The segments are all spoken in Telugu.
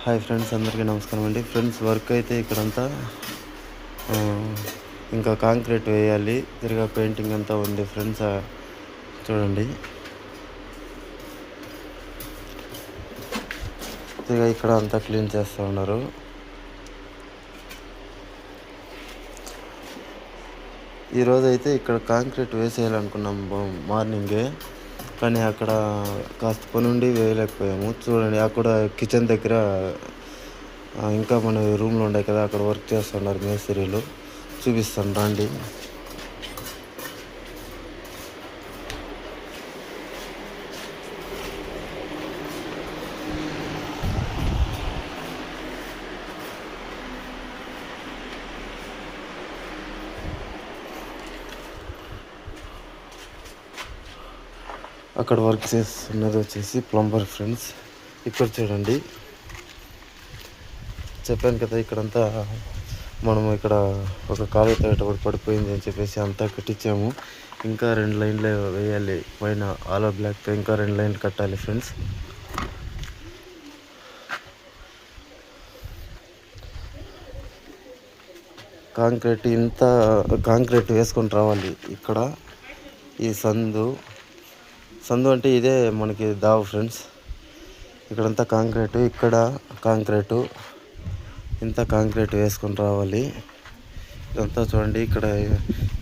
హాయ్ ఫ్రెండ్స్, అందరికీ నమస్కారం అండి. ఫ్రెండ్స్, వర్క్ అయితే ఇక్కడంతా ఇంకా కాంక్రీట్ వేయాలి. తిరిగా పెయింటింగ్ అంతా ఉంది ఫ్రెండ్స్. చూడండి, తిరిగా ఇక్కడ అంతా క్లీన్ చేస్తూ ఉన్నారు. ఈరోజు అయితే ఇక్కడ కాంక్రీట్ వేసేయాలనుకున్నాం మార్నింగే, కానీ అక్కడ కాస్త పని ఉండి వేయలేకపోయాము. చూడండి, అక్కడ కిచెన్ దగ్గర ఇంకా మన రూమ్లో ఉండే కదా, అక్కడ వర్క్ చేస్తున్నారు మేస్త్రీలు. చూపిస్తాను రండి. అక్కడ వర్క్ చేస్తున్నది వచ్చేసి ప్లంబర్ ఫ్రెండ్స్. ఇక్కడ చూడండి, చెప్పాను కదా ఇక్కడంతా మనము ఇక్కడ ఒక కాలు ఒకటి పడిపోయింది అని చెప్పేసి అంతా కట్టించాము. ఇంకా 2 లైన్లు వేయాలి పైన ఆలో బ్లాక్తో. ఇంకా 2 లైన్లు కట్టాలి ఫ్రెండ్స్. కాంక్రీట్ వేసుకొని రావాలి. ఇక్కడ ఈ సందు అంటే ఇదే మనకి దావు ఫ్రెండ్స్. ఇక్కడంతా కాంక్రీటు, ఇక్కడ కాంక్రీటు, ఇంత కాంక్రీట్ వేసుకొని రావాలి. ఇదంతా చూడండి. ఇక్కడ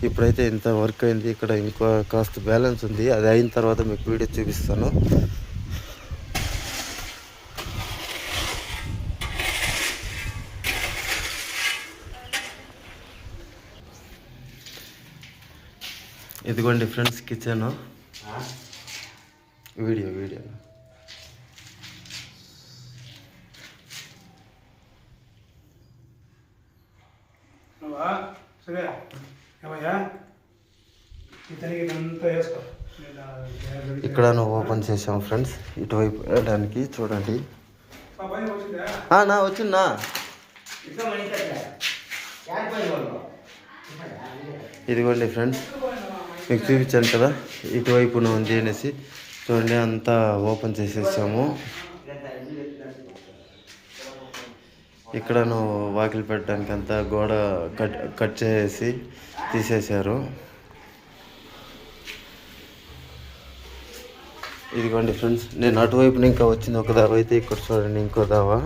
ఇప్పుడైతే ఇంత వర్క్ అయింది. ఇక్కడ ఇంకో కాస్త బ్యాలెన్స్ ఉంది. అది అయిన తర్వాత మీకు వీడియో చూపిస్తాను. ఇదిగోండి ఫ్రెండ్స్ కిచెన్. వీడియో ఇక్కడ ఓపెన్ చేసాం ఫ్రెండ్స్. ఇటువైపు వెళ్ళడానికి చూడండి. నా వచ్చిందా? ఇదిగోండి ఫ్రెండ్స్, మీకు చూపించాను కదా ఇటువైపున ఉంది అనేసి. చూడండి, అంతా ఓపెన్ చేసేసాము. ఇక్కడను వాకిలి పెట్టడానికి అంతా గోడ కట్ చేసి తీసేశారు. ఇదిగోండి ఫ్రెండ్స్, నేను అటువైపున ఇంకా వచ్చింది ఒక దావ అయితే, ఇక్కడ చూడండి ఇంకో దావా.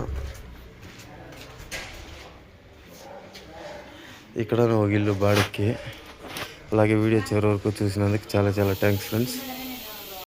ఇక్కడ ఒక ఇల్లు బాడికి. అలాగే వీడియో చివరి వరకు చూసినందుకు చాలా థ్యాంక్స్ ఫ్రెండ్స్.